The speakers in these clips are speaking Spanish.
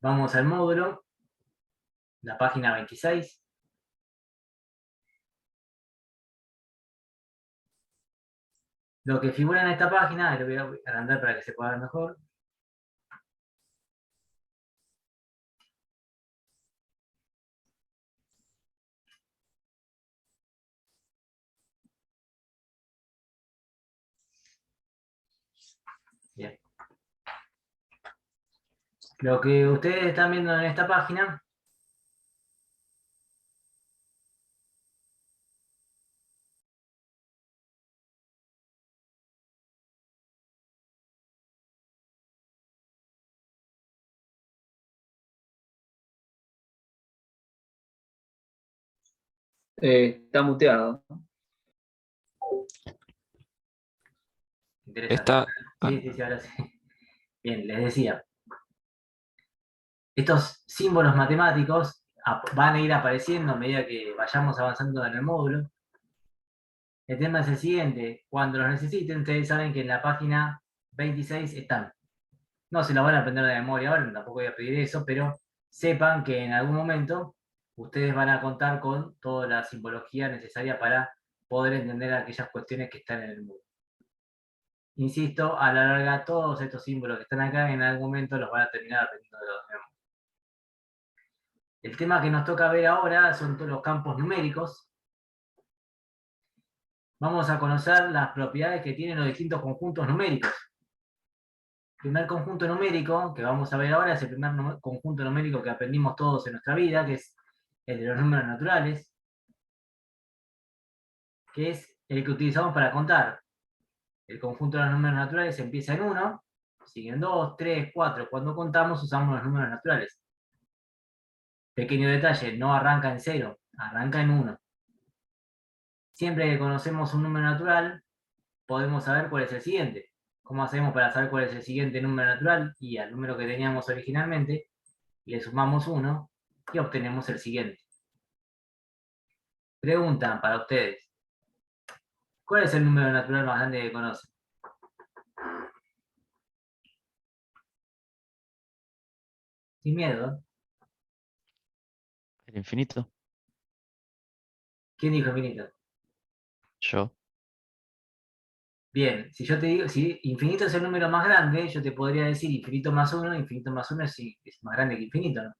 Vamos al módulo, la página 26. Lo que figura en esta página, lo voy a agrandar para que se pueda ver mejor. Bien. Lo que ustedes están viendo en esta página Está muteado. interesante. Está. Sí, ahora sí. Bien, les decía. Estos símbolos matemáticos van a ir apareciendo a medida que vayamos avanzando en el módulo. El tema es el siguiente. Cuando los necesiten, ustedes saben que en la página 26 están. No se lo van a aprender de memoria ahora, tampoco voy a pedir eso, pero sepan que en algún momento ustedes van a contar con toda la simbología necesaria para poder entender aquellas cuestiones que están en el módulo. Insisto, a la larga todos estos símbolos que están acá en algún momento los van a terminar aprendiendo de los memoria. El tema que nos toca ver ahora son todos los campos numéricos. Vamos a conocer las propiedades que tienen los distintos conjuntos numéricos. El primer conjunto numérico que vamos a ver ahora es el primer conjunto numérico que aprendimos todos en nuestra vida, que es el de los números naturales, que es el que utilizamos para contar. El conjunto de los números naturales empieza en 1, siguen 2, 3, 4. Cuando contamos usamos los números naturales. Pequeño detalle, no arranca en 0, arranca en 1. Siempre que conocemos un número natural, podemos saber cuál es el siguiente. ¿Cómo hacemos para saber cuál es el siguiente número natural? Y al número que teníamos originalmente, le sumamos 1 y obtenemos el siguiente. Preguntan para ustedes, ¿cuál es el número natural más grande que conocen? Sin miedo. El infinito. ¿Quién dijo infinito? Yo. Bien, si yo te digo, si infinito es el número más grande, yo te podría decir infinito más 1 es más grande que infinito, ¿no?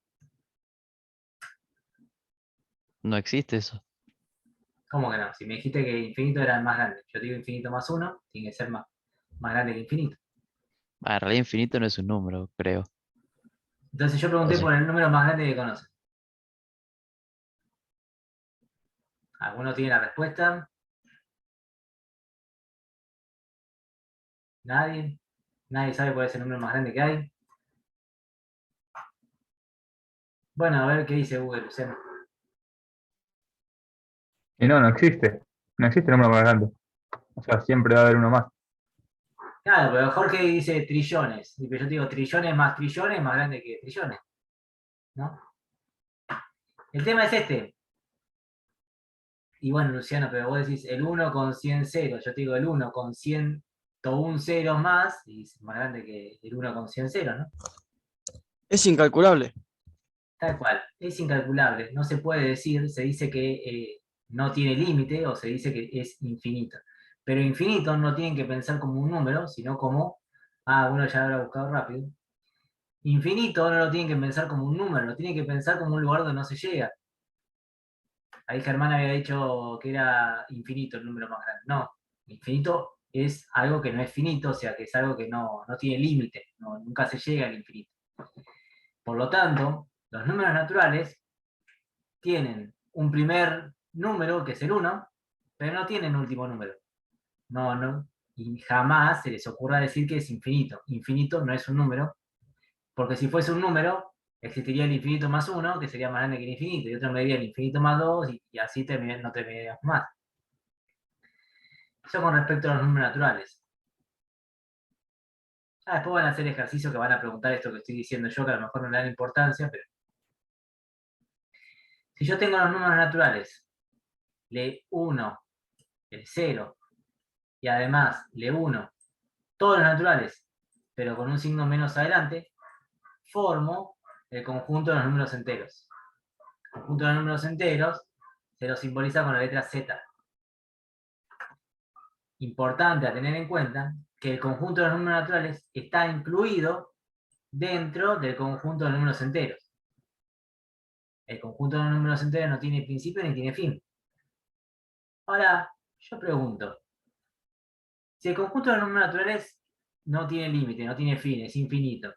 No existe eso. ¿Cómo que no? Si me dijiste que infinito era el más grande, yo te digo infinito más 1, tiene que ser más grande que infinito. En realidad infinito no es un número, creo. Entonces yo O pregunté sí. por el número más grande que conocen. ¿Alguno tiene la respuesta? ¿Nadie? ¿Nadie sabe cuál es el número más grande que hay? Bueno, a ver qué dice Google, Luciano. Y no existe. No existe número más grande. O sea, siempre va a haber uno más. Claro, pero Jorge dice trillones. Y yo te digo trillones más grande que trillones. ¿No? El tema es este. Y bueno, Luciano, pero vos decís el 1 con 100 ceros. Yo te digo el 1 con 101 ceros más, y es más grande que el 1 con 100 ceros, ¿no? Es incalculable. Tal cual, es incalculable. No se puede decir, se dice que no tiene límite o se dice que es infinito. Pero infinito no tienen que pensar como un número, sino como, uno ya lo habrá buscado rápido. Infinito no lo tienen que pensar como un número, lo tienen que pensar como un lugar donde no se llega. Ahí Germán había dicho que era infinito el número más grande. No, infinito es algo que no es finito, o sea, que es algo que no tiene límite, nunca se llega al infinito. Por lo tanto, los números naturales tienen un primer número, que es el 1, pero no tienen último número. No, y jamás se les ocurra decir que es infinito. Infinito no es un número, porque si fuese un número, existiría el infinito más 1, que sería más grande que el infinito, y otro me diría el infinito más 2, y así no terminaríamos más. Eso con respecto a los números naturales. Después van a hacer ejercicios que van a preguntar esto que estoy diciendo yo, que a lo mejor no le dan importancia, pero si yo tengo los números naturales, le 1, el 0, y además le 1, todos los naturales, pero con un signo menos adelante, formo el conjunto de los números enteros. El conjunto de los números enteros se lo simboliza con la letra Z. Importante a tener en cuenta que el conjunto de los números naturales está incluido dentro del conjunto de números enteros. El conjunto de los números enteros no tiene principio ni tiene fin. Ahora, yo pregunto, si el conjunto de los números naturales no tiene límite, no tiene fin, es infinito,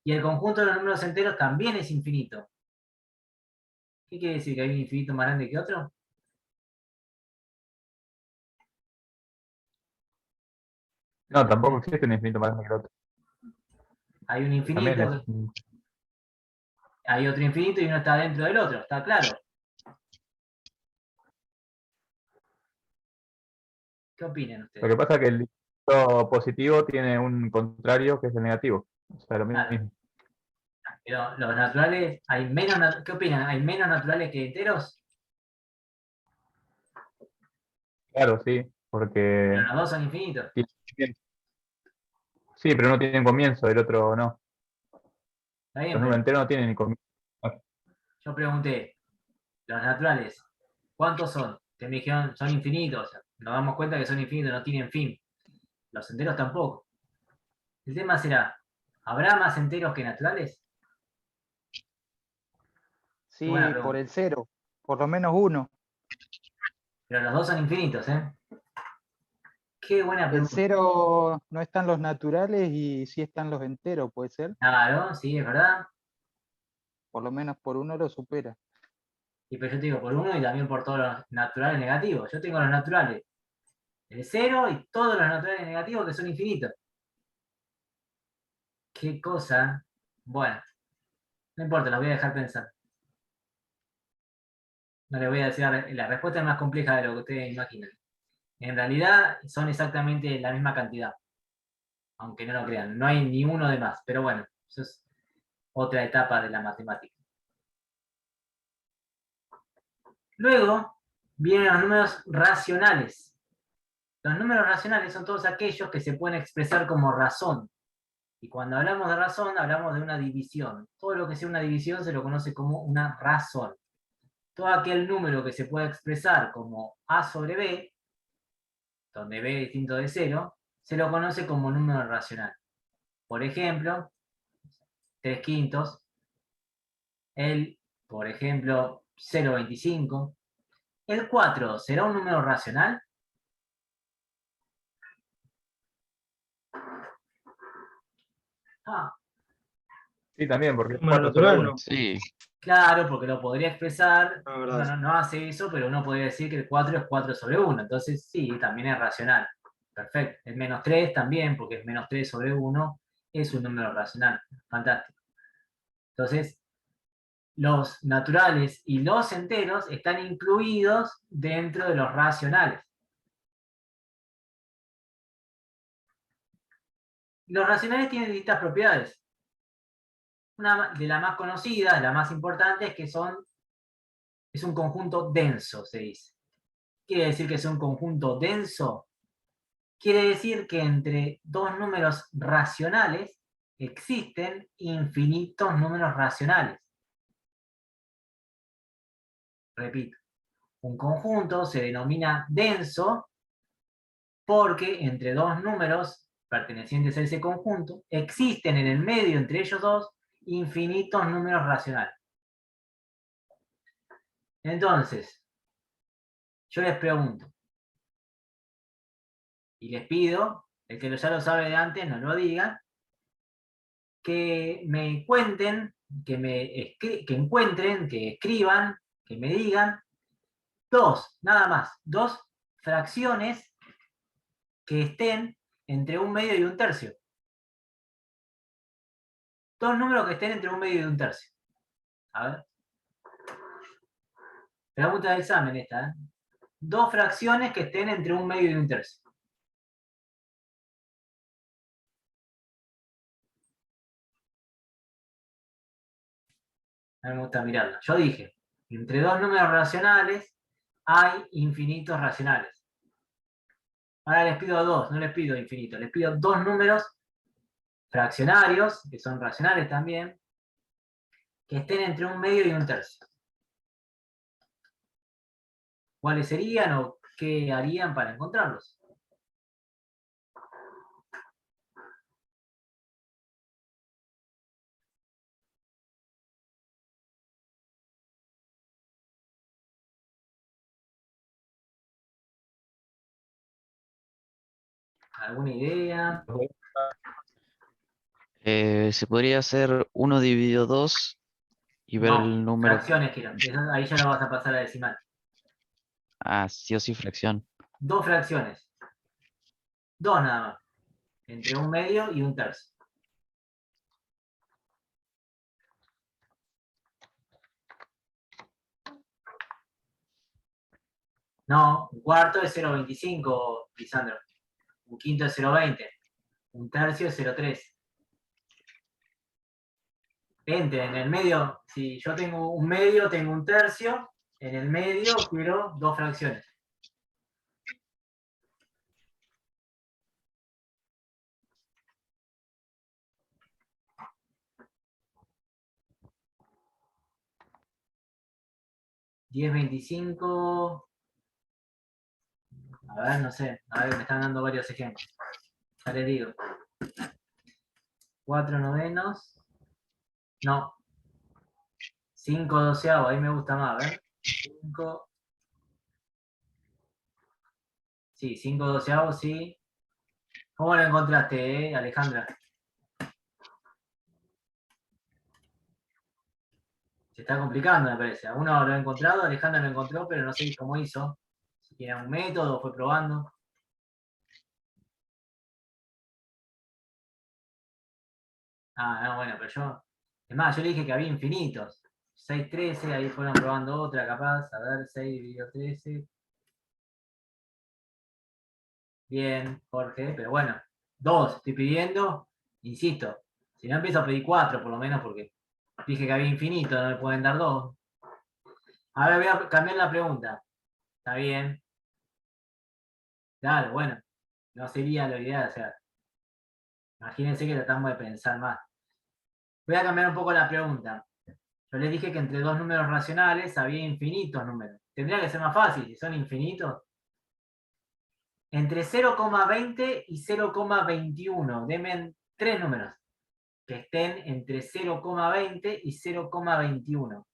y el conjunto de los números enteros también es infinito, ¿qué quiere decir? ¿Que hay un infinito más grande que otro? No, tampoco existe un infinito más grande que el otro. Hay un También infinito, es. hay otro infinito y uno está dentro del otro, ¿está claro? ¿Qué opinan Lo ustedes? que pasa es que el dígito positivo tiene un contrario que es el negativo. O sea, lo Claro. mismo. Pero los naturales, hay menos, ¿qué opinan? ¿Hay menos naturales que enteros? Claro, sí, Pero porque los dos son infinitos. sí, pero uno tiene un comienzo, el otro no. Está bien, Los números pero enteros no tienen ni comienzo. yo pregunté, los naturales, ¿cuántos son? Ustedes me dijeron, son infinitos. O sea, nos damos cuenta que son infinitos, no tienen fin. Los enteros tampoco. El tema será, ¿habrá más enteros que naturales? Qué buena Sí, por pregunta. el 0, por lo menos uno. Pero los dos son infinitos, ¿eh? Qué buena El pregunta. 0 no están los naturales y sí están los enteros, puede ser. Claro, sí, es verdad. Por lo menos por uno lo supera. Y pero yo te digo por uno y también por todos los naturales negativos. Yo tengo los naturales, el cero y todos los naturales negativos que son infinitos. Qué cosa. Bueno, no importa, los voy a dejar pensar. No les voy a decir, la respuesta es más compleja de lo que ustedes imaginan. En realidad son exactamente la misma cantidad. Aunque no lo crean, no hay ni uno de más. Pero bueno, eso es otra etapa de la matemática. Luego vienen los números racionales. Los números racionales son todos aquellos que se pueden expresar como razón. Y cuando hablamos de razón, hablamos de una división. Todo lo que sea una división se lo conoce como una razón. Todo aquel número que se pueda expresar como A sobre B, donde B es distinto de 0, se lo conoce como número racional. Por ejemplo, 3/5, por ejemplo, 0,25. ¿El 4 será un número racional? Ah, Sí, también, porque es Número 4 sobre natural, 1. no. Sí, claro, porque lo podría expresar, La uno verdad. no hace eso, pero uno podría decir que el 4 es 4 sobre 1, entonces sí, también es racional. Perfecto. El -3 también, porque es -3 sobre 1, es un número racional. Fantástico. Entonces, los naturales y los enteros están incluidos dentro de los racionales. Los racionales tienen distintas propiedades. Una de las más conocidas, la más importante, es que es un conjunto denso, se dice. ¿Quiere decir que es un conjunto denso? Quiere decir que entre dos números racionales existen infinitos números racionales. Repito, un conjunto se denomina denso porque entre dos números pertenecientes a ese conjunto existen en el medio entre ellos dos infinitos números racionales. Entonces, yo les pregunto, y les pido, el que ya lo sabe de antes, no lo diga, que me cuenten, que encuentren, que escriban, que me digan nada más, dos fracciones que estén entre un medio y un tercio. Dos números que estén entre un medio y un tercio. A ver. Pregunta de examen esta, ¿eh? Dos fracciones que estén entre un medio y un tercio. A mí me gusta mirarla. Yo dije, entre dos números racionales hay infinitos racionales. Ahora les pido dos, no les pido infinito, les pido dos números fraccionarios, que son racionales también, que estén entre un medio y un tercio. ¿Cuáles serían o qué harían para encontrarlos? ¿Alguna idea? Se podría hacer 1 dividido 2 y ver No, el número. fracciones quiero. Ahí ya lo vas a pasar a decimal. Ah, sí o sí fracción. Dos fracciones. Dos nada más. Entre un medio y un tercio. No, un cuarto es 0,25, Lisandro. Un quinto es 0,20. Un tercio es 0,3. Entre en el medio, si yo tengo un medio, tengo un tercio. En el medio quiero dos fracciones. $10,25. A ver, no sé. A ver, me están dando varios ejemplos. Ya les digo. 4 novenos. No. 5 doceavos. Ahí me gusta más. A ver. 5. Sí, 5 doceavos, sí. ¿Cómo lo encontraste, Alejandra? Se está complicando, me parece. Uno lo ha encontrado, Alejandra lo encontró, pero no sé cómo hizo. Si tiene un método, fue probando. Ah, no, bueno, pero yo... Es más, yo le dije que había infinitos. 6, 13, ahí fueron probando otra, capaz. A ver, 6 dividido 13. Bien, Jorge, pero bueno. 2 estoy pidiendo. Insisto, si no empiezo a pedir 4, por lo menos, porque dije que había infinito, no me pueden dar 2. Ahora voy a cambiar la pregunta. Está bien. Claro, bueno. No sería lo ideal, o sea. Imagínense que tratamos de pensar más. Voy a cambiar un poco la pregunta. Yo les dije que entre dos números racionales había infinitos números. Tendría que ser más fácil, si son infinitos. Entre 0,20 y 0,21. Denme 3 números que estén entre 0,20 y 0,21.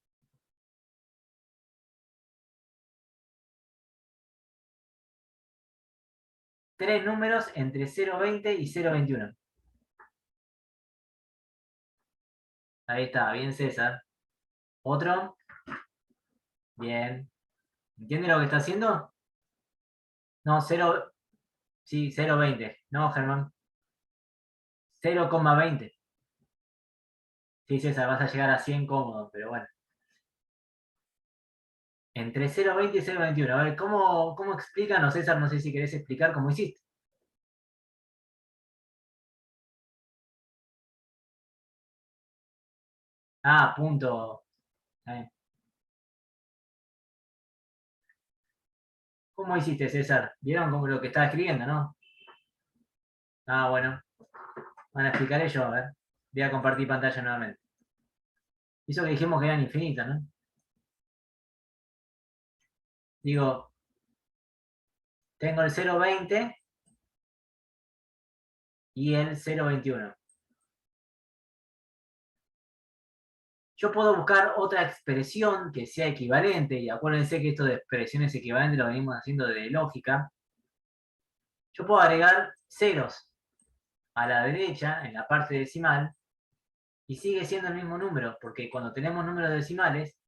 Tres números entre 0,20 y 0,21. Ahí está, bien César. ¿Otro? Bien. ¿Entiende lo que está haciendo? No, 0, sí, 0,20. No, Germán. 0,20. Sí, César, vas a llegar a 100 cómodo, pero bueno. Entre 0,20 y 0,21. A ver, ¿cómo explican? O César, no sé si querés explicar cómo hiciste. Ah, punto. ¿Cómo hiciste, César? ¿Vieron cómo lo que estaba escribiendo, no? Ah, bueno. Van a explicar ellos, a ver. Voy a compartir pantalla nuevamente. Hizo que dijimos que eran infinitos, ¿no? Digo, tengo el 0,20 y el 0,21. Yo puedo buscar otra expresión que sea equivalente, y acuérdense que esto de expresiones equivalentes lo venimos haciendo de lógica. Yo puedo agregar ceros a la derecha, en la parte decimal, y sigue siendo el mismo número, porque cuando tenemos números decimales,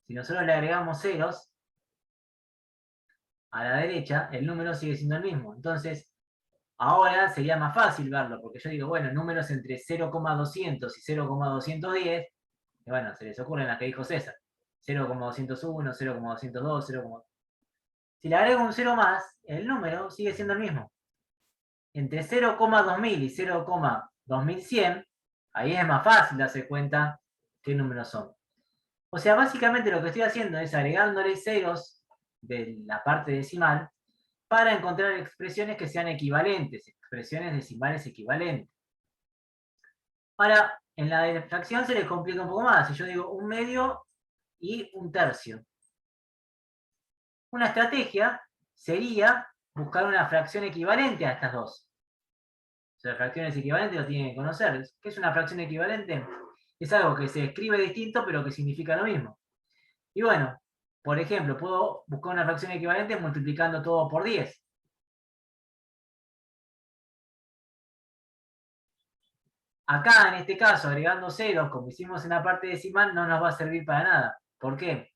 si nosotros le agregamos ceros a la derecha, el número sigue siendo el mismo. Entonces, ahora sería más fácil verlo, porque yo digo, bueno, números entre 0,200 y 0,210, y bueno, se les ocurren las que dijo César. 0,201, 0,202, 0, si le agrego un 0 más, el número sigue siendo el mismo. Entre 0,2000 y 0,2100, ahí es más fácil darse cuenta qué números son. O sea, básicamente lo que estoy haciendo es agregándole ceros de la parte decimal para encontrar expresiones que sean equivalentes, expresiones decimales equivalentes. Ahora, En la de fracción se les complica un poco más. Si yo digo 1/2 y 1/3. Una estrategia sería buscar una fracción equivalente a estas dos. O sea, fracciones equivalentes lo tienen que conocer. ¿Qué es una fracción equivalente? Es algo que se escribe distinto, pero que significa lo mismo. Y bueno, por ejemplo, puedo buscar una fracción equivalente multiplicando todo por 10. Acá, en este caso, agregando ceros, como hicimos en la parte decimal, no nos va a servir para nada. ¿Por qué?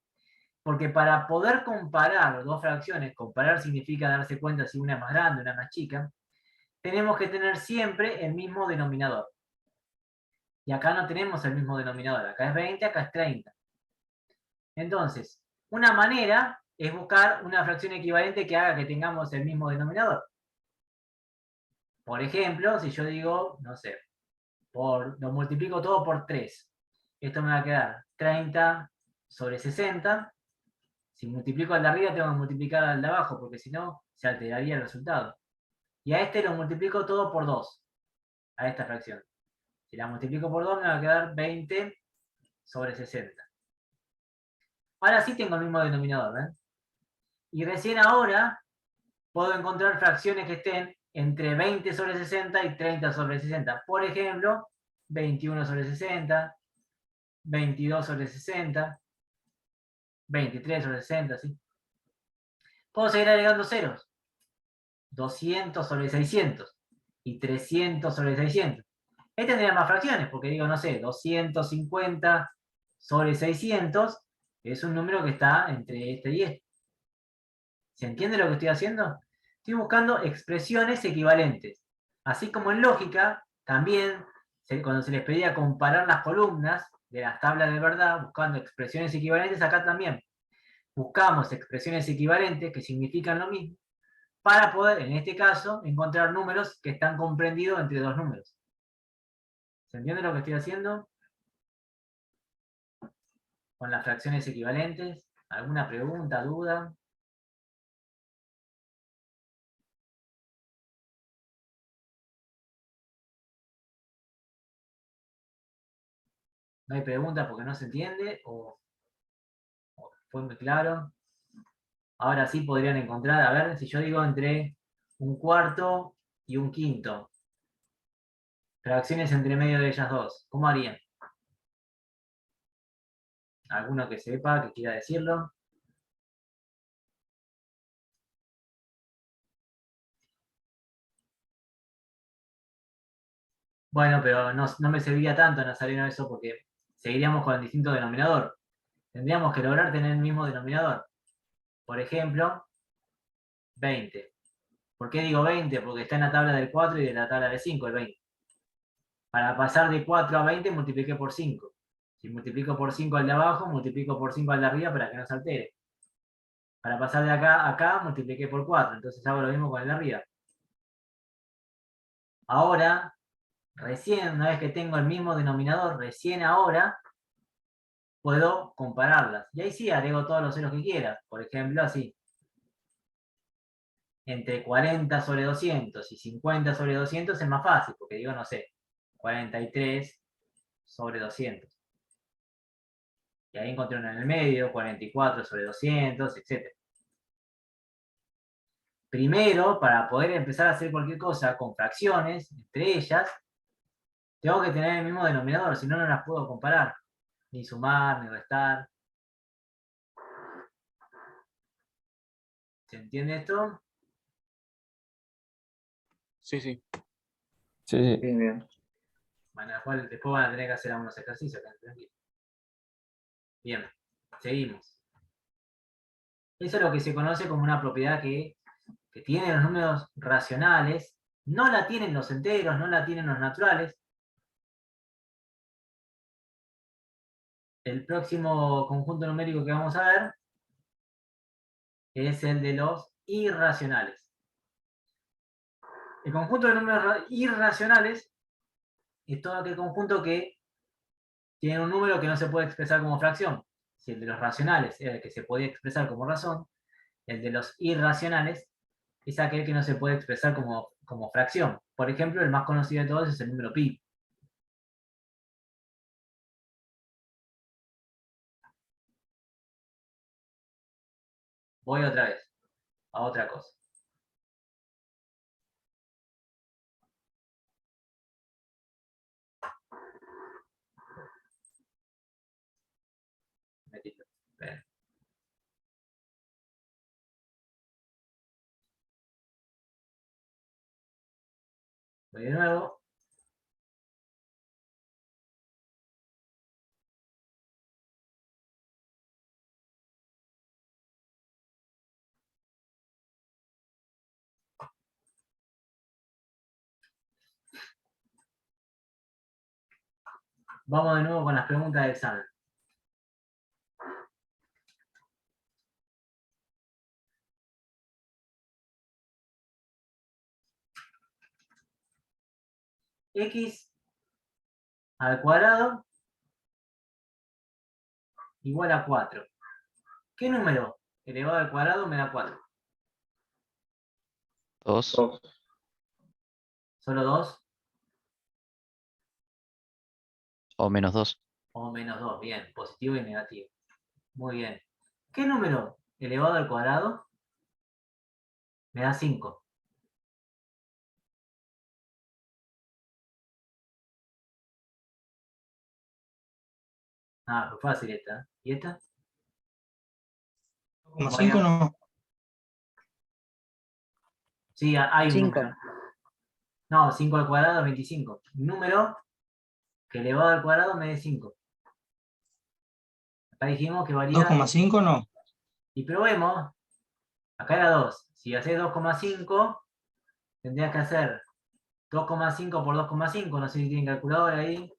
Porque para poder comparar dos fracciones, comparar significa darse cuenta si una es más grande, una es más chica, tenemos que tener siempre el mismo denominador. Y acá no tenemos el mismo denominador. Acá es 20, acá es 30. Entonces, una manera es buscar una fracción equivalente que haga que tengamos el mismo denominador. Por ejemplo, si yo digo, no sé, lo multiplico todo por 3. Esto me va a quedar 30 sobre 60. Si multiplico al de arriba, tengo que multiplicar al de abajo, porque si no, se alteraría el resultado. Y a este lo multiplico todo por 2, a esta fracción. Si la multiplico por 2, me va a quedar 20 sobre 60. Ahora sí tengo el mismo denominador, ¿ven? Y recién ahora puedo encontrar fracciones que estén entre 20 sobre 60 y 30 sobre 60. Por ejemplo, 21 sobre 60, 22 sobre 60, 23 sobre 60, ¿sí? Puedo seguir agregando ceros. 200 sobre 600 y 300 sobre 600. Este tendría más fracciones, porque digo, no sé, 250 sobre 600 es un número que está entre este y este. ¿Se entiende lo que estoy haciendo? Estoy buscando expresiones equivalentes. Así como en lógica, también cuando se les pedía comparar las columnas de las tablas de verdad, buscando expresiones equivalentes, acá también buscamos expresiones equivalentes que significan lo mismo, para poder, en este caso, encontrar números que están comprendidos entre dos números. ¿Se entiende lo que estoy haciendo? Con las fracciones equivalentes. ¿Alguna pregunta, duda? ¿No hay pregunta porque no se entiende? ¿O fue muy claro? Ahora sí podrían encontrar, a ver, si yo digo entre 1/4 y 1/5. Fracciones entre medio de ellas dos. ¿Cómo harían? ¿Alguno que sepa, que quiera decirlo? Bueno, pero no me serviría tanto, Nazareno, eso, porque seguiríamos con el distinto denominador. Tendríamos que lograr tener el mismo denominador. Por ejemplo, 20. ¿Por qué digo 20? Porque está en la tabla del 4 y de la tabla del 5, el 20. Para pasar de 4 a 20 multipliqué por 5. Si multiplico por 5 al de abajo, multiplico por 5 al de arriba para que no se altere. Para pasar de acá a acá, multipliqué por 4. Entonces hago lo mismo con el de arriba. Ahora, recién, una vez que tengo el mismo denominador, recién ahora, puedo compararlas. Y ahí sí, agrego todos los ceros que quiera. Por ejemplo, así. Entre 40 sobre 200 y 50 sobre 200 es más fácil, porque digo, no sé, 43 sobre 200. Y ahí encontré uno en el medio, 44 sobre 200, etc. Primero, para poder empezar a hacer cualquier cosa con fracciones, entre ellas, tengo que tener el mismo denominador, si no, no las puedo comparar. Ni sumar, ni restar. ¿Se entiende esto? Sí, sí. Sí, sí. Bien, bien. Bueno, después van a tener que hacer algunos ejercicios. Tranquilo. Bien, seguimos. Eso es lo que se conoce como una propiedad que tienen los números racionales, no la tienen los enteros, no la tienen los naturales. El próximo conjunto numérico que vamos a ver es el de los irracionales. El conjunto de números irracionales es todo aquel conjunto que tiene un número que no se puede expresar como fracción. Si el de los racionales es el que se podía expresar como razón, el de los irracionales es aquel que no se puede expresar como fracción. Por ejemplo, el más conocido de todos es el número pi. Voy otra vez a otra cosa. Espera. Voy de nuevo. Vamos de nuevo con las preguntas del examen. X al cuadrado igual a 4. ¿Qué número elevado al cuadrado me da 4? 2. ¿Solo 2? O menos 2. O menos 2, bien, positivo y negativo. Muy bien. ¿Qué número elevado al cuadrado me da 5? Ah, pues fácil esta. ¿Y esta? 2,5 no. Sí, hay un 5. número. No, 5 al cuadrado es 25. Un número que elevado al cuadrado me dé 5. Acá dijimos que varía... 2,5 no. Y probemos. Acá era 2. Si haces 2,5, tendrías que hacer 2,5 por 2,5. No sé si tienen calculadora ahí.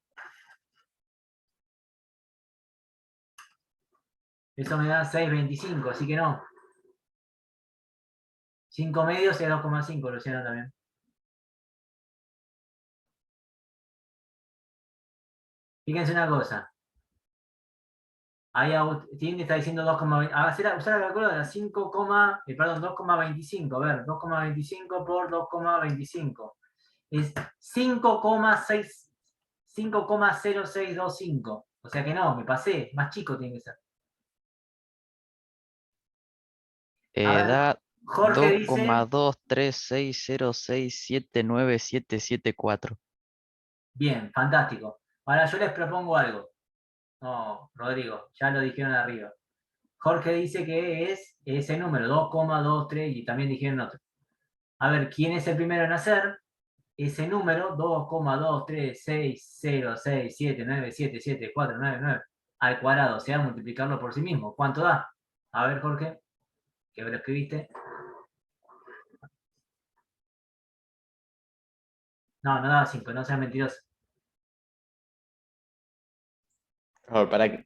Eso me da 6,25, así que no. 5 medios es 2,5, Luciano también. Fíjense una cosa. Ahí Agustín está diciendo 2,20. Usar la calculadora, 2,25. A ver, 2,25 por 2,25. Es 5,0625. O sea que no, me pasé. Más chico tiene que ser. A ver, Da Jorge dice... 2,236679774. Bien, fantástico. Ahora yo les propongo algo. No, Rodrigo, ya lo dijeron arriba. Jorge dice que es ese número, 2,23, y también dijeron otro. A ver, ¿quién es el primero en hacer ese número? 2,2360677977499 al cuadrado, o sea, multiplicarlo por sí mismo. ¿Cuánto da? A ver, Jorge, que lo escribiste. No, no da 5, no seas mentiroso.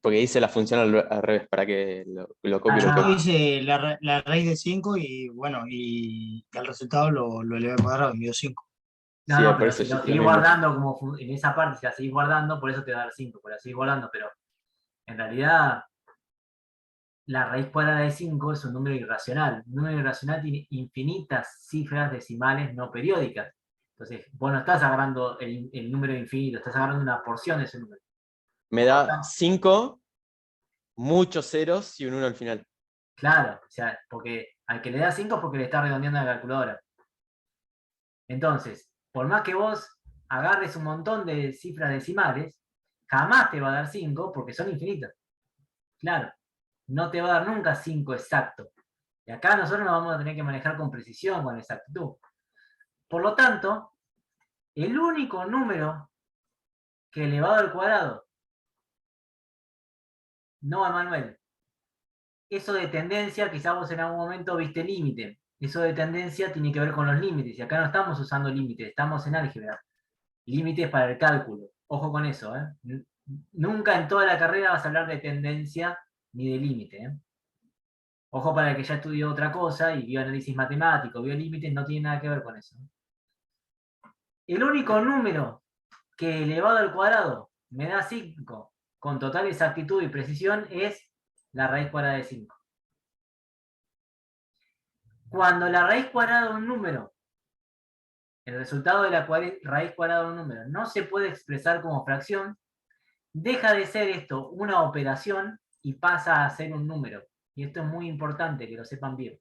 Porque hice la función al revés, para que lo copie. Ah, Yo hice la raíz de 5 y bueno, y al resultado lo elevé al cuadrado y me dio 5. No, Sí, no, por pero eso si yo lo hice lo seguís mismo. guardando como en esa parte, si la seguís guardando, por eso te va a dar 5, por la seguís guardando, pero en realidad la raíz cuadrada de 5 es un número irracional. Un número irracional tiene infinitas cifras decimales no periódicas. Entonces, vos no estás agarrando el número infinito, estás agarrando una porción de ese número. Me da 5, muchos ceros y un 1 al final. Claro, o sea, porque al que le da 5 es porque le está redondeando la calculadora. Entonces, por más que vos agarres un montón de cifras decimales, jamás te va a dar 5 porque son infinitas. Claro, no te va a dar nunca 5 exacto. Y acá nosotros nos vamos a tener que manejar con precisión, con exactitud. Por lo tanto, el único número que elevado al cuadrado, no, Emanuel, eso de tendencia, quizá vos en algún momento viste límite. Eso de tendencia tiene que ver con los límites. Y acá no estamos usando límites, estamos en álgebra. Límites para el cálculo. Ojo con eso, ¿eh? Nunca en toda la carrera vas a hablar de tendencia ni de límite, ¿eh? Ojo para el que ya estudió otra cosa y vio análisis matemático, vio límites, no tiene nada que ver con eso. El único número que elevado al cuadrado me da 5 con total exactitud y precisión es la raíz cuadrada de 5. Cuando la raíz cuadrada de un número, el resultado de la raíz cuadrada de un número no se puede expresar como fracción, deja de ser esto una operación y pasa a ser un número. y esto es muy importante que lo sepan bien.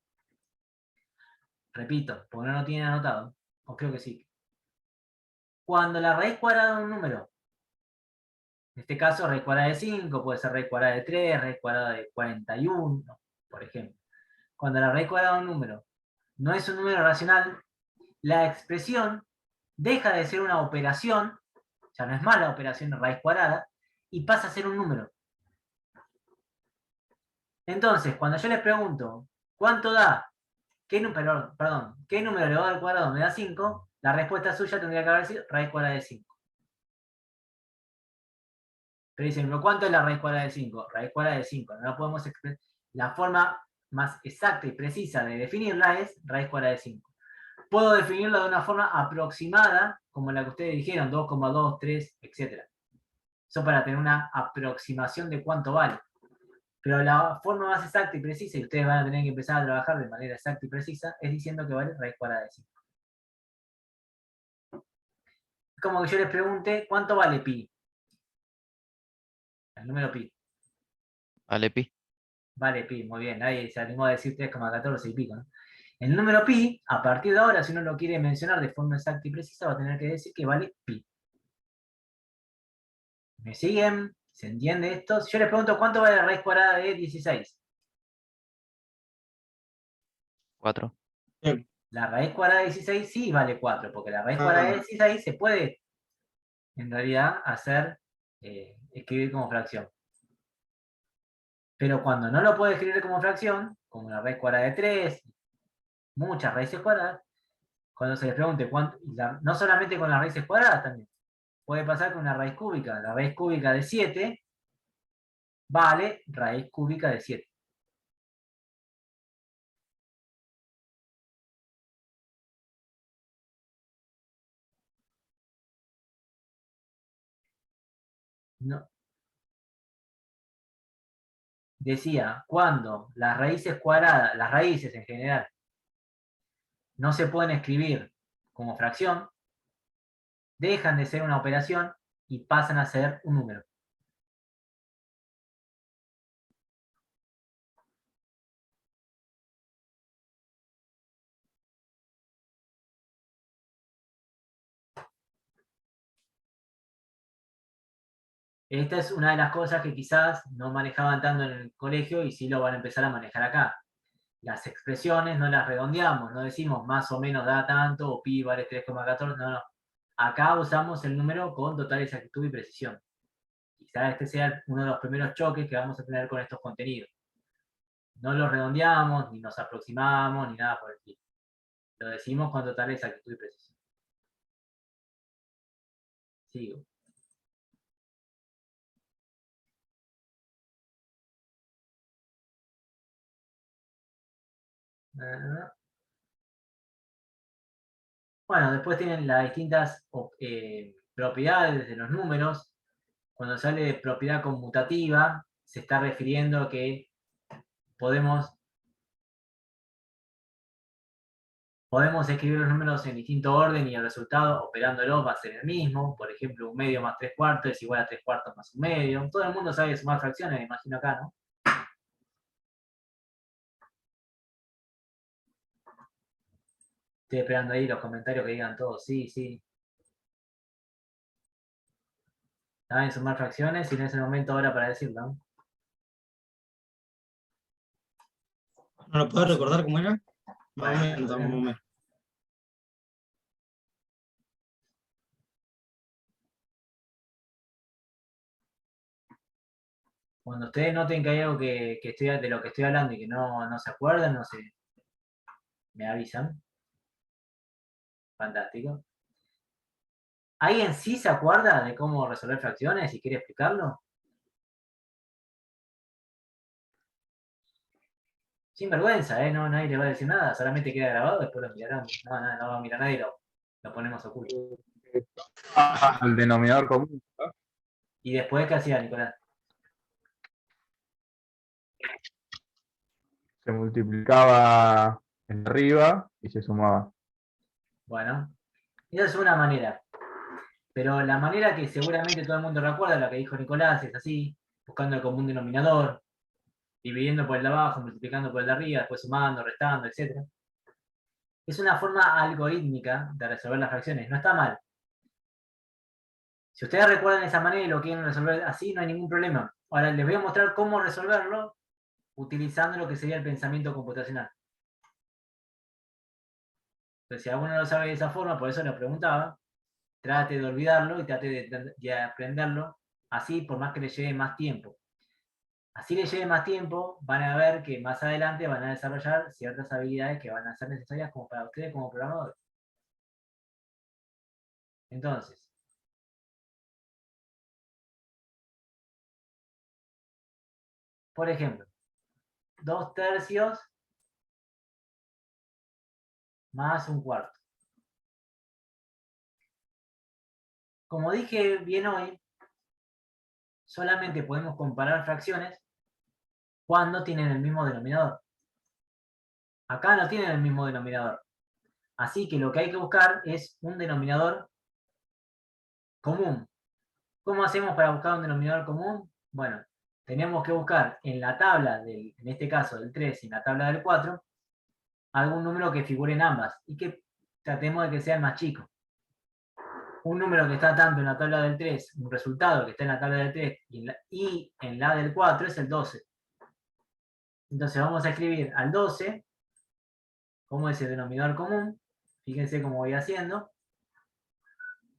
Repito, porque no lo tienen anotado, o creo que sí. Cuando la raíz cuadrada de un número, en este caso raíz cuadrada de 5, puede ser raíz cuadrada de 3, raíz cuadrada de 41, por ejemplo. Cuando la raíz cuadrada de un número no es un número racional, la expresión deja de ser una operación, ya no es más la operación de raíz cuadrada, y pasa a ser un número. Entonces, cuando yo les pregunto, ¿cuánto da? ¿Qué número elevado al cuadrado me da 5? La respuesta suya tendría que haber sido raíz cuadrada de 5. Pero dicen, ¿pero cuánto es la raíz cuadrada de 5? Raíz cuadrada de 5. No la podemos expresar. La forma más exacta y precisa de definirla es raíz cuadrada de 5. Puedo definirlo de una forma aproximada, como la que ustedes dijeron, 2,2, 3, etc. Eso para tener una aproximación de cuánto vale. Pero la forma más exacta y precisa, y ustedes van a tener que empezar a trabajar de manera exacta y precisa, es diciendo que vale raíz cuadrada de 5. Es como que yo les pregunte, ¿cuánto vale pi? El número pi. Vale, pi. Vale pi, muy bien. Nadie se animó a decir 3,14 y pico, ¿no? El número pi, a partir de ahora, si uno lo quiere mencionar de forma exacta y precisa, va a tener que decir que vale pi. ¿Me siguen? ¿Se entiende esto? Si yo les pregunto, ¿cuánto vale la raíz cuadrada de 16? 4. La raíz cuadrada de 16 sí vale 4, porque la raíz cuadrada de 16 se puede, en realidad, hacer, escribir como fracción. Pero cuando no lo puede escribir como fracción, como la raíz cuadrada de 3, muchas raíces cuadradas, cuando se les pregunte cuánto, no solamente con las raíces cuadradas también, puede pasar con una raíz cúbica. La raíz cúbica de 7 vale raíz cúbica de 7. No. Decía, cuando las raíces cuadradas, las raíces en general, no se pueden escribir como fracción, dejan de ser una operación y pasan a ser un número. Esta es una de las cosas que quizás no manejaban tanto en el colegio y sí lo van a empezar a manejar acá. Las expresiones no las redondeamos, no decimos más o menos da tanto o pi vale 3,14, no. Acá usamos el número con total exactitud y precisión. Quizás este sea uno de los primeros choques que vamos a tener con estos contenidos. No los redondeamos, ni nos aproximamos, ni nada por el estilo. Lo decimos con total exactitud y precisión. Sigo. Bueno, después tienen las distintas propiedades de los números. Cuando sale de propiedad conmutativa, se está refiriendo a que podemos escribir los números en distinto orden y el resultado operándolos va a ser el mismo. Por ejemplo, 1/2 más 3/4 es igual a 3/4 más 1/2. Todo el mundo sabe sumar fracciones, me imagino acá, ¿no? Estoy esperando ahí los comentarios que digan todos, sí, sí. Saben sumar fracciones y no es el momento ahora para decirlo, ¿no? ¿No lo puedo recordar cómo era? Bueno, Más o menos. Cuando ustedes noten que hay algo de lo que estoy hablando y que no se acuerdan, no sé, me avisan. Fantástico. ¿Alguien sí se acuerda de cómo resolver fracciones y quiere explicarlo? Sin vergüenza, no, nadie le va a decir nada, solamente queda grabado, después lo mirarán. No va a mirar nadie, lo ponemos oculto. Al denominador común. ¿Y después qué hacía Nicolás? Se multiplicaba en arriba y se sumaba. Bueno, esa es una manera. Pero la manera que seguramente todo el mundo recuerda, la que dijo Nicolás, es así, buscando el común denominador. dividiendo por el de abajo, multiplicando por el de arriba, después sumando, restando, etc. Es una forma algorítmica de resolver las fracciones, no está mal. Si ustedes recuerdan esa manera y lo quieren resolver así, no hay ningún problema. Ahora les voy a mostrar cómo resolverlo utilizando lo que sería el pensamiento computacional. Entonces, si alguno lo sabe de esa forma, por eso lo preguntaba, trate de olvidarlo y trate de aprenderlo así, por más que le lleve más tiempo. Así le lleve más tiempo, van a ver que más adelante van a desarrollar ciertas habilidades que van a ser necesarias como para ustedes como programadores. Entonces, por ejemplo, 2/3 más 1/4. Como dije bien hoy, solamente podemos comparar fracciones cuando tienen el mismo denominador. Acá no tienen el mismo denominador. Así que lo que hay que buscar es un denominador común. ¿Cómo hacemos para buscar un denominador común? Bueno, tenemos que buscar en la tabla, en este caso del 3 y en la tabla del 4, algún número que figure en ambas y que tratemos de que sea el más chico. Un número que está tanto en la tabla del 3, un resultado que está en la tabla del 3 y en la del 4 es el 12. Entonces vamos a escribir al 12 como ese denominador común. Fíjense cómo voy haciendo.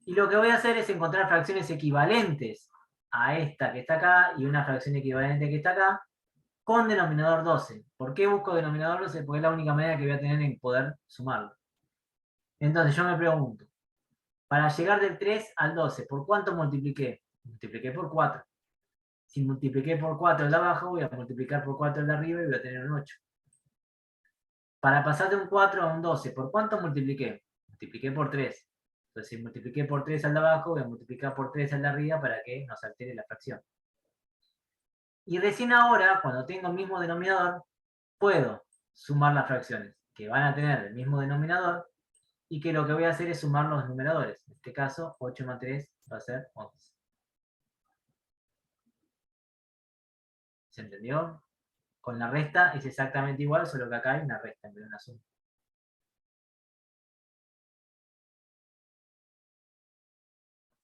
Y lo que voy a hacer es encontrar fracciones equivalentes a esta que está acá y una fracción equivalente que está acá con denominador 12. ¿Por qué busco denominador 12? Porque es la única manera que voy a tener en poder sumarlo. Entonces yo me pregunto, para llegar del 3 al 12, ¿por cuánto multipliqué? Multipliqué por 4. Si multipliqué por 4 el de abajo, voy a multiplicar por 4 el de arriba y voy a tener un 8. Para pasar de un 4 a un 12, ¿por cuánto multipliqué? Multipliqué por 3. Entonces, si multipliqué por 3 al de abajo, voy a multiplicar por 3 al de arriba para que nos altere la fracción. Y recién ahora, cuando tengo el mismo denominador, puedo sumar las fracciones, que van a tener el mismo denominador, y que lo que voy a hacer es sumar los numeradores. En este caso, 8 más 3 va a ser 11. ¿Se entendió? Con la resta es exactamente igual, solo que acá hay una resta en vez de una suma.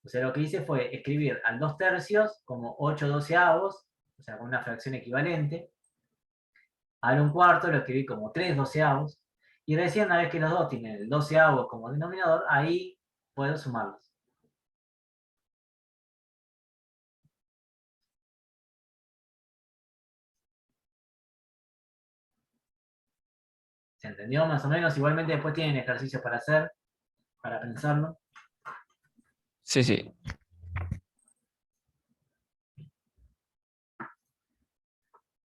O sea, lo que hice fue escribir al 2/3 como 8/12, o sea, con una fracción equivalente. Al 1/4 lo escribí como 3/12. Y recién una vez que los dos tienen el 12 como denominador, ahí puedo sumarlos. ¿Se entendió más o menos? Igualmente después tienen ejercicios para hacer, para pensarlo. Sí, sí.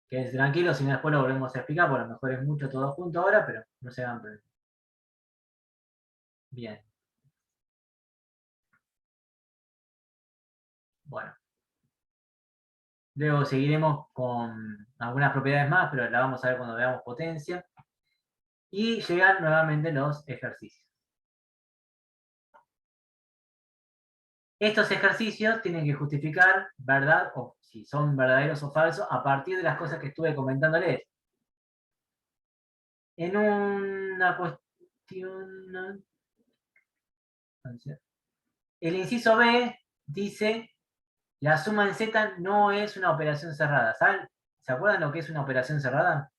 Quédense tranquilos, si no después lo volvemos a explicar, porque a lo mejor es mucho todo junto ahora, pero no se hagan problema. Bien. Bueno. Luego seguiremos con algunas propiedades más, pero las vamos a ver cuando veamos potencia. Y llegan nuevamente los ejercicios. Estos ejercicios tienen que justificar verdad, o si son verdaderos o falsos, a partir de las cosas que estuve comentándoles. En una cuestión... El inciso B dice, la suma en Z no es una operación cerrada. ¿Saben? ¿Se acuerdan lo que es una operación cerrada?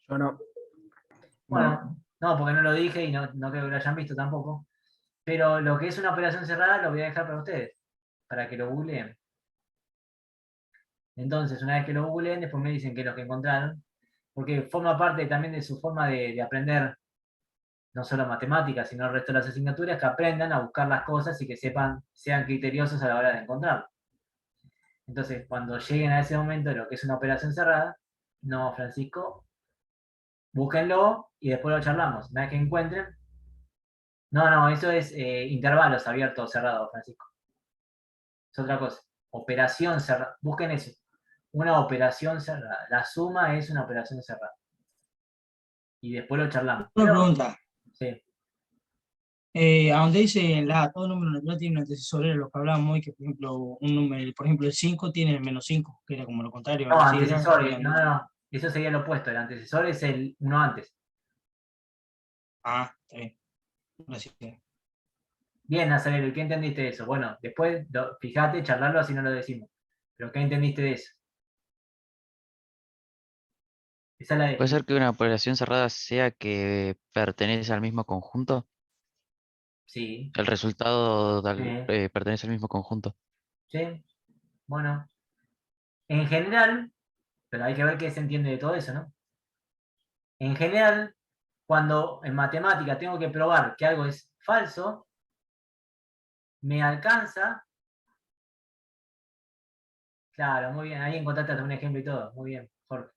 Yo no. Bueno, no, porque no lo dije y no creo que lo hayan visto tampoco. Pero lo que es una operación cerrada lo voy a dejar para ustedes, para que lo googleen. Entonces, una vez que lo googleen, después me dicen qué es lo que encontraron, porque forma parte también de su forma de aprender, no solo matemáticas, sino el resto de las asignaturas, que aprendan a buscar las cosas y que sean criteriosos a la hora de encontrarlas. Entonces, cuando lleguen a ese momento de lo que es una operación cerrada, no, Francisco, búsquenlo y después lo charlamos. Una vez que encuentren. No, eso es intervalos abiertos o cerrados, Francisco. Es otra cosa. Operación cerrada. Busquen eso. Una operación cerrada. La suma es una operación cerrada. Y después lo charlamos. Una pregunta. Sí. A donde dice todo número natural tiene un antecesor, era lo que hablábamos hoy, que por ejemplo, un número, por ejemplo, el 5 tiene el -5, que era como lo contrario. No, algo así era, antecesor, habían no, dicho. no, eso sería lo opuesto, el antecesor es el uno antes. Ah, está bien. Ahora sí. Bien, Nazareno, ¿y qué entendiste de eso? Bueno, después, fíjate, charlarlo así no lo decimos. Pero ¿qué entendiste de eso? Esa es la ¿Puede de... ser que una operación cerrada sea que pertenece al mismo conjunto? Sí, El resultado sí, pertenece al mismo conjunto. sí, bueno. En general, pero hay que ver qué se entiende de todo eso, ¿no? En general, cuando en matemática tengo que probar que algo es falso, me alcanza. Claro, muy bien, ahí encontraste hasta un ejemplo y todo. Muy bien, Jorge.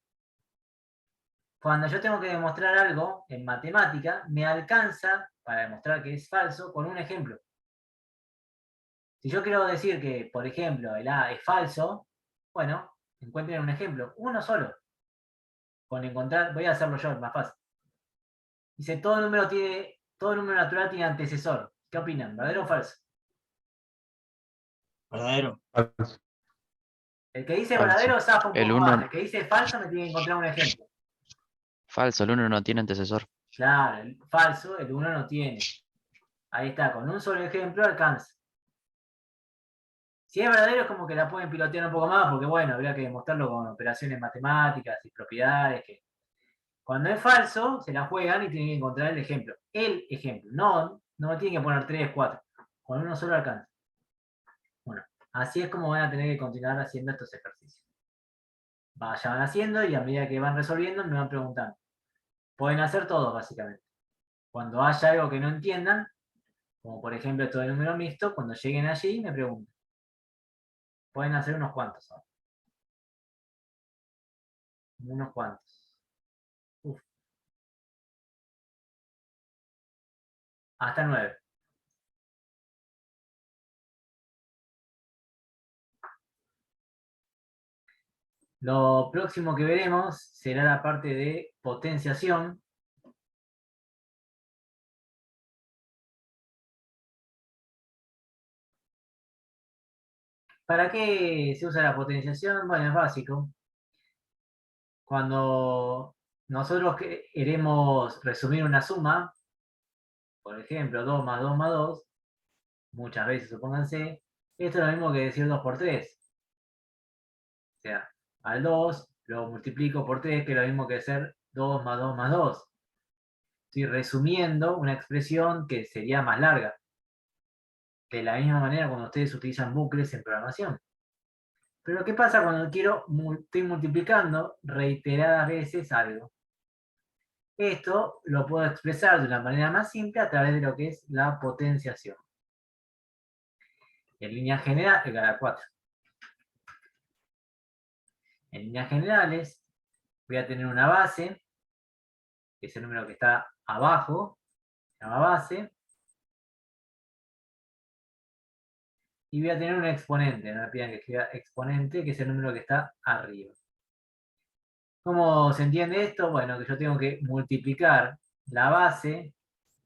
Cuando yo tengo que demostrar algo en matemática, me alcanza para demostrar que es falso con un ejemplo. Si yo quiero decir que, por ejemplo, el A es falso, bueno, encuentren un ejemplo, uno solo. Con encontrar, voy a hacerlo yo, más fácil. Dice, todo número natural tiene antecesor. ¿Qué opinan? ¿Verdadero o falso? Verdadero. Falso. El que dice Falso. verdadero zafa un El poco más. 1, El que dice falso me tiene que encontrar un ejemplo. falso, el 1 no tiene antecesor. Claro, el falso, el 1 no tiene. Ahí está, con un solo ejemplo alcanza. Si es verdadero es como que la pueden pilotear un poco más, porque bueno, habría que demostrarlo con operaciones matemáticas y propiedades. Cuando es falso, se la juegan y tienen que encontrar el ejemplo. El ejemplo. No me tienen que poner 3, 4. Con uno solo alcanza. Bueno, así es como van a tener que continuar haciendo estos ejercicios. Vayan haciendo y a medida que van resolviendo me van preguntando. Pueden hacer todos, básicamente. Cuando haya algo que no entiendan, como por ejemplo esto de número mixto, cuando lleguen allí me preguntan. Pueden hacer unos cuantos ahora. Unos cuantos. Uf. Hasta 9. Lo próximo que veremos será la parte de potenciación. ¿Para qué se usa la potenciación? Bueno, es básico. Cuando nosotros queremos resumir una suma, por ejemplo, 2 más 2 más 2, muchas veces supónganse, esto es lo mismo que decir 2 por 3. O sea, al 2 lo multiplico por 3, que es lo mismo que hacer 2 más 2 más 2. Estoy resumiendo una expresión que sería más larga. De la misma manera cuando ustedes utilizan bucles en programación. Pero ¿qué pasa cuando estoy multiplicando reiteradas veces algo? Esto lo puedo expresar de una manera más simple a través de lo que es la potenciación. En líneas generales, cada 4. En líneas generales, voy a tener una base, que es el número que está abajo, se llama base, y voy a tener un exponente, no me pidan que escriba exponente, que es el número que está arriba. ¿Cómo se entiende esto? Bueno, que yo tengo que multiplicar la base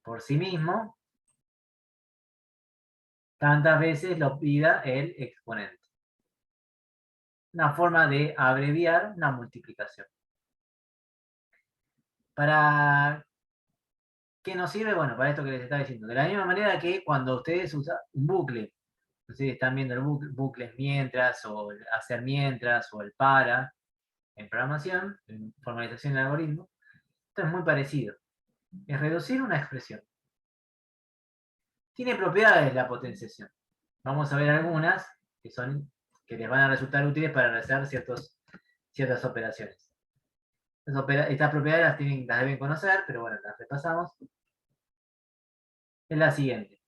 por sí mismo tantas veces lo pida el exponente. Una forma de abreviar una multiplicación. ¿Para qué nos sirve? Bueno, para esto que les estaba diciendo. De la misma manera que cuando ustedes usan un bucle, ustedes están viendo el bucles mientras, o el hacer mientras, o el para, en programación, en formalización del algoritmo, esto es muy parecido. Es reducir una expresión. Tiene propiedades la potenciación. Vamos a ver algunas que les van a resultar útiles para realizar ciertas operaciones. Estas propiedades las deben conocer, pero bueno, las repasamos. Es la siguiente.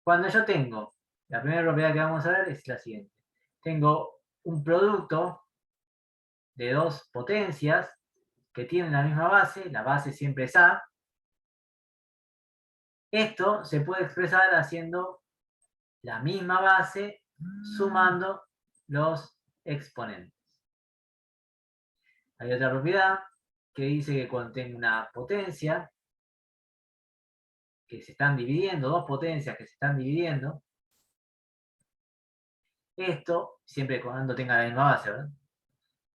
Cuando yo tengo, la primera propiedad que vamos a ver es la siguiente. Tengo un producto de dos potencias que tienen la misma base, la base siempre es A. Esto se puede expresar haciendo la misma base sumando los exponentes. Hay otra propiedad que dice que cuando tengo una potencia que se están dividiendo, dos potencias que se están dividiendo, esto, siempre cuando tenga la misma base, ¿verdad?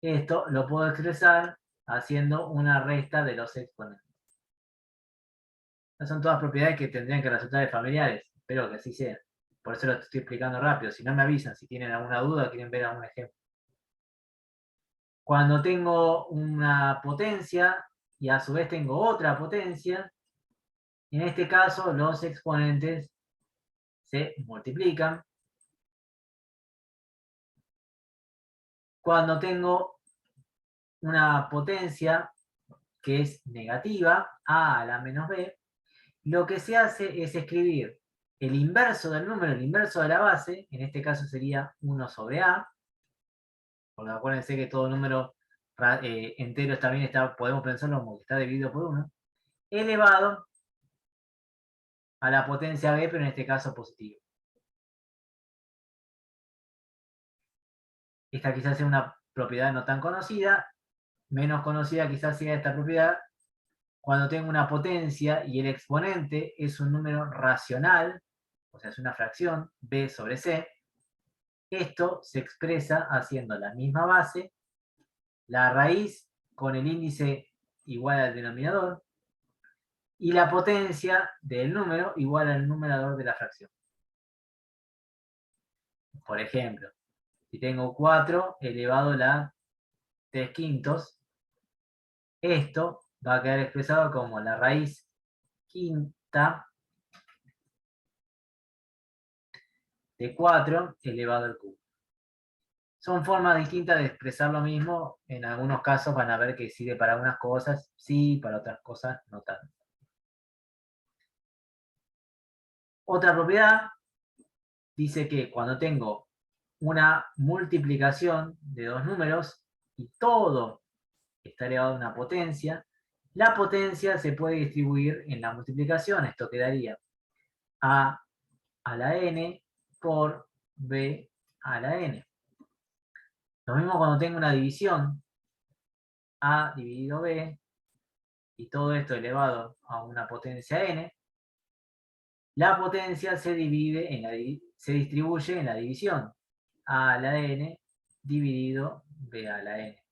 Esto lo puedo expresar haciendo una resta de los exponentes. Estas son todas propiedades que tendrían que resultar de familiares. Espero que así sea. Por eso lo estoy explicando rápido. Si no me avisan, si tienen alguna duda, quieren ver algún ejemplo. Cuando tengo una potencia y a su vez tengo otra potencia, en este caso los exponentes se multiplican. Cuando tengo una potencia que es negativa, a la menos b, lo que se hace es escribir el inverso del número, el inverso de la base, en este caso sería 1 sobre a, porque acuérdense que todo número entero también podemos pensarlo como que está dividido por 1, elevado a la potencia b, pero en este caso positivo. Esta quizás sea una propiedad no tan conocida, menos conocida quizás sea esta propiedad cuando tengo una potencia y el exponente es un número racional, o sea, es una fracción, b sobre c. Esto se expresa haciendo la misma base, la raíz con el índice igual al denominador, y la potencia del número igual al numerador de la fracción. Por ejemplo, si tengo 4 elevado a la 3/5, esto va a quedar expresado como la raíz quinta de 4 elevado al cubo. Son formas distintas de expresar lo mismo. En algunos casos van a ver que sirve para algunas cosas, sí, para otras cosas no tanto. Otra propiedad dice que cuando tengo una multiplicación de dos números y todo está elevado a una potencia, la potencia se puede distribuir en la multiplicación. Esto quedaría a la n por b a la n. Lo mismo cuando tengo una división, a dividido b, y todo esto elevado a una potencia n, la potencia se distribuye en la división, a la n dividido b a la n.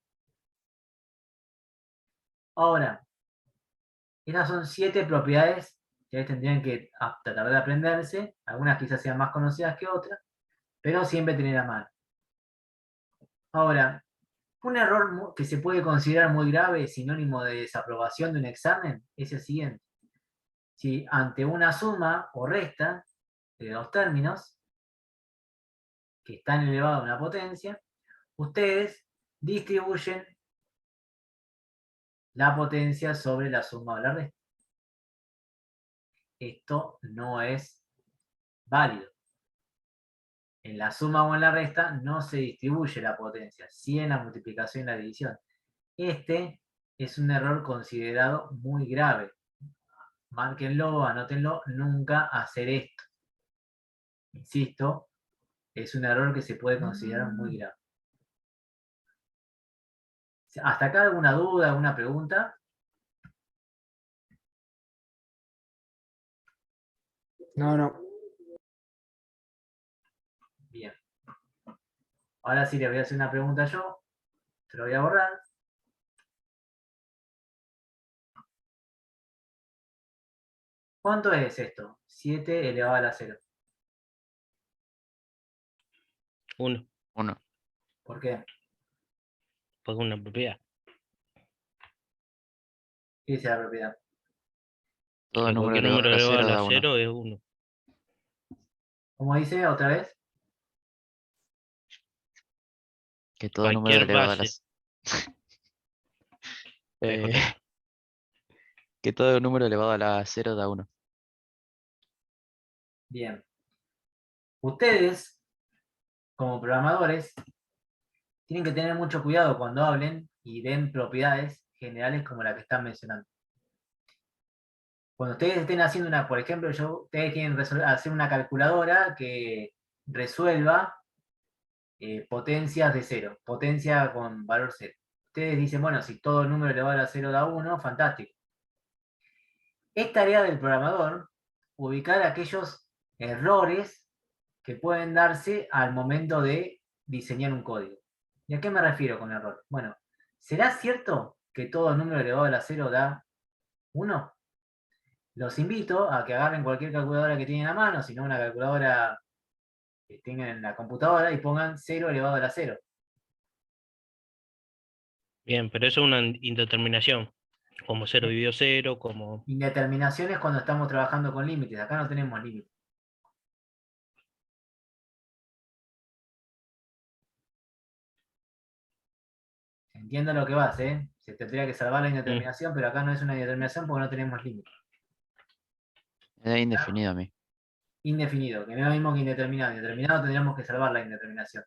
Ahora, estas son 7 propiedades que ustedes tendrían que tratar de aprenderse, algunas quizás sean más conocidas que otras, pero siempre tener a mano. Ahora, un error que se puede considerar muy grave, sinónimo de desaprobación de un examen, es el siguiente. Si ante una suma o resta de dos términos que están elevados a una potencia, ustedes distribuyen la potencia sobre la suma o la resta. Esto no es válido. En la suma o en la resta no se distribuye la potencia, sí en la multiplicación y la división. Este es un error considerado muy grave. Márquenlo, anótenlo, nunca hacer esto. Insisto, es un error que se puede considerar muy grave. ¿Hasta acá alguna duda, alguna pregunta? No. Bien. Ahora sí le voy a hacer una pregunta yo. Se lo voy a borrar. ¿Cuánto es esto? 7 elevado a la 0. 1, 1. ¿Por qué? porque es una propiedad. ¿Qué dice la propiedad? Todo Que número cualquier elevado a número la elevado a 0 la da 1. 0 es 1. ¿Cómo dice otra vez? Que todo número Cualquier elevado a la base. Eh, que todo número elevado a la 0 da 1. Bien. Ustedes, como programadores, tienen que tener mucho cuidado cuando hablen y den propiedades generales como la que están mencionando. Cuando ustedes estén haciendo por ejemplo, ustedes quieren hacer una calculadora que resuelva potencias de 0, potencia con valor 0. Ustedes dicen, bueno, si todo número elevado a la 0 da 1, fantástico. Es tarea del programador ubicar aquellos errores que pueden darse al momento de diseñar un código. ¿Y a qué me refiero con error? Bueno, ¿será cierto que todo número elevado a la 0 da 1? Los invito a que agarren cualquier calculadora que tienen a mano, si no una calculadora que tengan en la computadora, y pongan 0 elevado a la 0. Bien, pero eso es una indeterminación. Como 0 dividido 0, como... Indeterminación es cuando estamos trabajando con límites. Acá no tenemos límites. Entiendo lo que vas, ¿eh? Se tendría que salvar la indeterminación, pero acá no es una indeterminación porque no tenemos límites. Me da indefinido a mí. Indefinido, que no es lo mismo que indeterminado. Indeterminado tendríamos que salvar la indeterminación.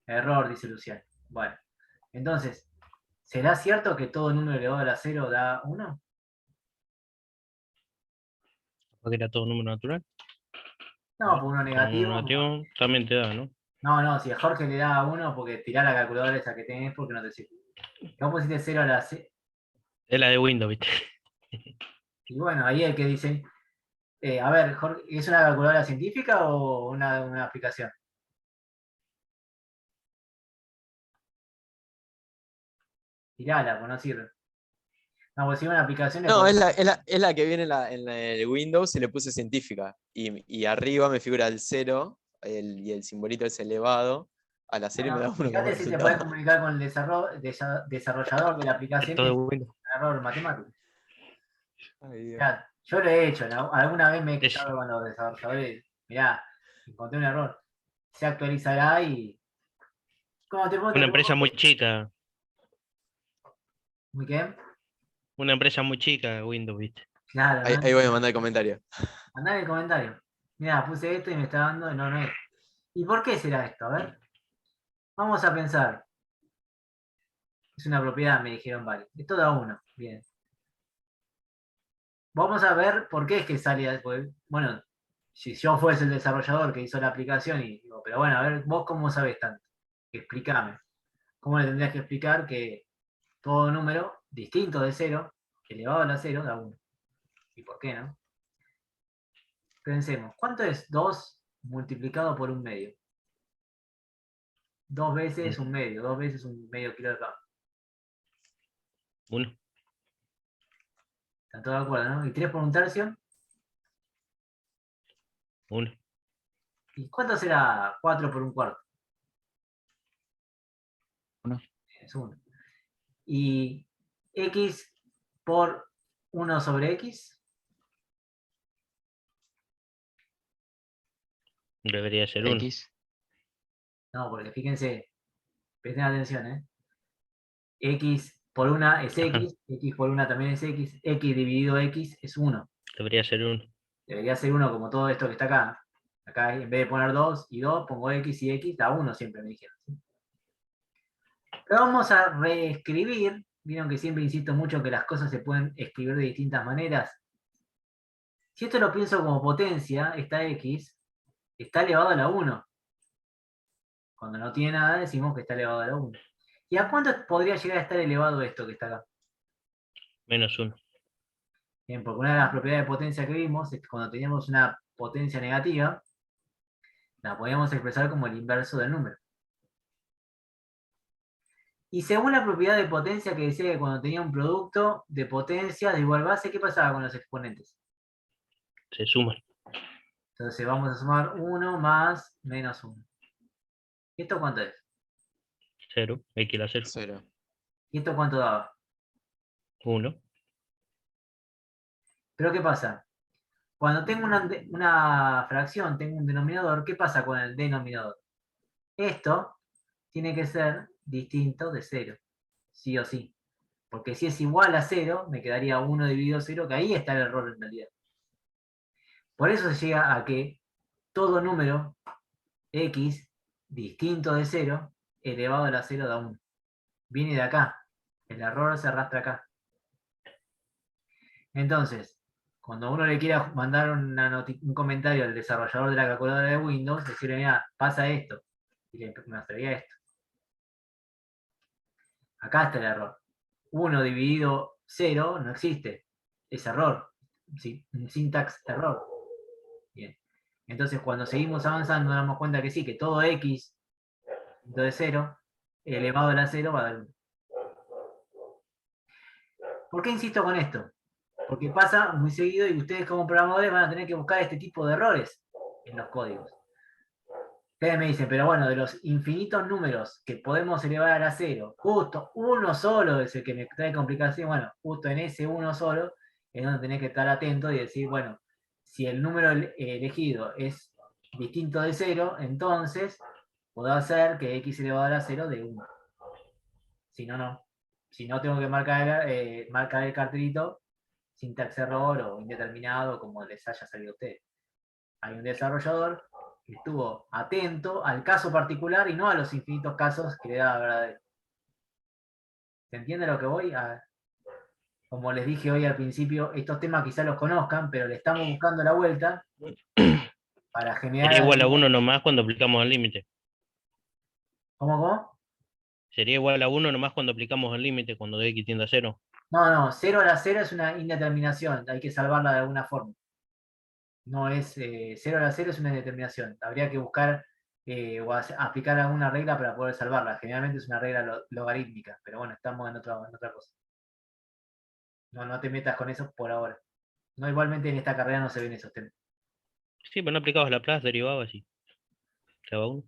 Error, dice Luciano. Bueno, entonces, ¿será cierto que todo número elevado a la 0 da 1? porque era todo número natural. No, por uno Todo negativo. número negativo también te da, ¿no? No, si a Jorge le da 1 porque tirá la calculadora esa que tenés porque no te sirve. Vos pusiste 0 a la 0. Es la de Windows, ¿viste? Y bueno, ahí el que dice, a ver, Jorge, ¿es una calculadora científica o una aplicación? Tirala, pues no sirve. No, pues si es una aplicación... No, es la que viene en el Windows, se le puse científica. Y arriba me figura el 0 y el simbolito es elevado a la 0 y me da Bueno, 1 como fíjate si te podés resultado. comunicar con el desarrollador de la Es aplicación todo y de es Windows. un error matemático. Ay, Dios. Mirá, yo lo he hecho, ¿no? Alguna vez me he Es quejado con los desarrolladores. Mirá, encontré un error. Se actualizará y... ¿Cómo te puedo? una empresa muy chica. ¿Muy qué? Una empresa muy chica, Windows, ¿viste? Claro, ¿no? Ahí voy a mandar el comentario. Andá en el comentario. Mirá, puse esto y me está dando... No, no es. ¿Y por qué será esto? A ver. Vamos a pensar. Es una propiedad, me dijeron varios. Esto da 1. Bien. Vamos a ver por qué es que sale... Bueno, si yo fuese el desarrollador que hizo la aplicación y digo, pero bueno, a ver, vos cómo sabés tanto. Explícame. ¿Cómo le tendrías que explicar que todo número distinto de 0, elevado a la 0, da 1? ¿Y por qué no? Pensemos, ¿cuánto es 2 multiplicado por un medio? 2 veces un medio, 2 veces un medio kilo de pan. 1. ¿Están todos de acuerdo, no? ¿Y 3 por un tercio? 1. ¿Y cuánto será 4 por un cuarto? 1. Es 1. ¿Y x por 1 sobre x? Debería ser 1. X. No, porque fíjense, presten atención, ¿eh? X por una es x, x por una también es x dividido x es 1. Debería ser 1. Debería ser 1 como todo esto que está acá. Acá en vez de poner 2 y 2, pongo x y x, da 1 siempre, me dijeron. ¿Sí? Pero vamos a reescribir. Vieron que siempre insisto mucho que las cosas se pueden escribir de distintas maneras. Si esto lo pienso como potencia, esta x está elevado a la 1. Cuando no tiene nada decimos que está elevado a la 1. ¿Y a cuánto podría llegar a estar elevado esto que está acá? Menos 1. Bien, porque una de las propiedades de potencia que vimos es que cuando teníamos una potencia negativa, la podíamos expresar como el inverso del número. Y según la propiedad de potencia que decía que cuando tenía un producto de potencia de igual base, ¿qué pasaba con los exponentes? Se suman. Entonces vamos a sumar 1 más menos 1. ¿Esto cuánto es? 0. X a la 0. 0. ¿Y esto cuánto daba? 1. Pero ¿qué pasa? Cuando tengo una fracción, tengo un denominador, ¿qué pasa con el denominador? Esto tiene que ser distinto de 0, sí o sí. Porque si es igual a 0, me quedaría 1 dividido 0, que ahí está el error en realidad. Por eso se llega a que todo número x distinto de 0 elevado a la 0 da 1. Viene de acá. El error se arrastra acá. Entonces, cuando uno le quiera mandar un comentario al desarrollador de la calculadora de Windows, decirle, mira, pasa esto. Y le mostraría esto. Acá está el error. 1 dividido 0 no existe. Es error. un syntax error. Bien. Entonces, cuando seguimos avanzando, nos damos cuenta que sí, que todo x de 0 elevado a la 0 va a dar 1. ¿Por qué insisto con esto? Porque pasa muy seguido y ustedes como programadores van a tener que buscar este tipo de errores en los códigos. Ustedes me dicen, pero bueno, de los infinitos números que podemos elevar a la 0, justo uno solo es el que me trae complicación. Bueno, justo en ese uno solo es donde tenés que estar atento y decir, bueno, si el número elegido es distinto de 0, entonces puedo hacer que x elevado a la 0 de 1. Si no, no. Si no, tengo que marcar el cartelito syntax error o indeterminado, como les haya salido a ustedes. Hay un desarrollador que estuvo atento al caso particular y no a los infinitos casos que le da verdadero. ¿Se entiende lo que voy? Como les dije hoy al principio, estos temas quizás los conozcan, pero le estamos buscando la vuelta para generar... Sería igual a 1 nomás cuando aplicamos el límite. ¿Cómo? Sería igual a 1 nomás cuando aplicamos el límite, cuando x tiende a 0. No, 0 a la 0 es una indeterminación, hay que salvarla de alguna forma. No es 0 a la 0 es una indeterminación. Habría que buscar o aplicar alguna regla para poder salvarla. Generalmente es una regla logarítmica, pero bueno, estamos en otra cosa. No te metas con eso por ahora. No, igualmente en esta carrera no se ven esos temas. Sí, pero no aplicabas Laplace, derivaba así. Quedaba 1.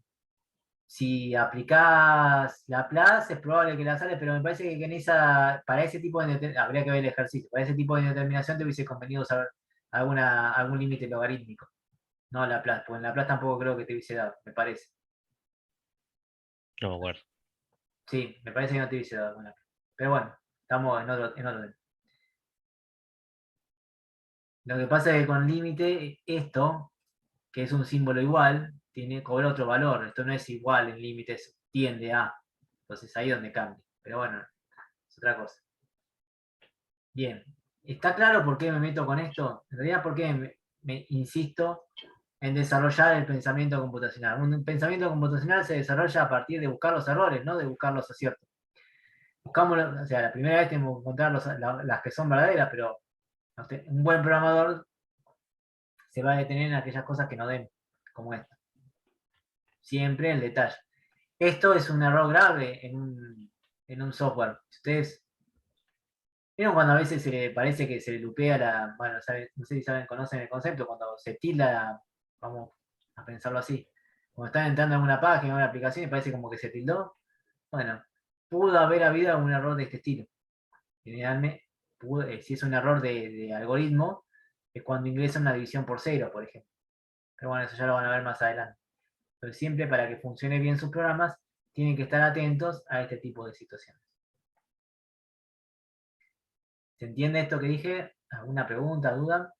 Si aplicás Laplace, es probable que la sales, pero me parece que para ese tipo de habría que ver el ejercicio. Para ese tipo de indeterminación te hubiese convenido saber algún límite logarítmico. No Laplace, porque en Laplace tampoco creo que te hubiese dado, me parece. No me acuerdo. Sí, me parece que no te hubiese dado alguna. Pero bueno, estamos en otro tema. Lo que pasa es que con límite, esto, que es un símbolo igual, cobra otro valor. Esto no es igual en límites, tiende a. Entonces ahí es donde cambia. Pero bueno, es otra cosa. Bien. ¿Está claro por qué me meto con esto? En realidad, por qué me insisto en desarrollar el pensamiento computacional. Un pensamiento computacional se desarrolla a partir de buscar los errores, no de buscar los aciertos. Buscamos, o sea, la primera vez tenemos que encontrar las que son verdaderas, pero un buen programador se va a detener en aquellas cosas que no den, como esta. Siempre el detalle. Esto es un error grave en un software. Ustedes vieron cuando a veces parece que se le lupea bueno, no sé si conocen el concepto, cuando se tilda, vamos a pensarlo así. Cuando están entrando en una página, en una aplicación y parece como que se tildó. Bueno, pudo haber habido algún error de este estilo. Generalmente, si es un error de algoritmo, es cuando ingresa una división por 0, por ejemplo. Pero bueno, eso ya lo van a ver más adelante. Pero siempre para que funcione bien sus programas, tienen que estar atentos a este tipo de situaciones. ¿Se entiende esto que dije? ¿Alguna pregunta, duda?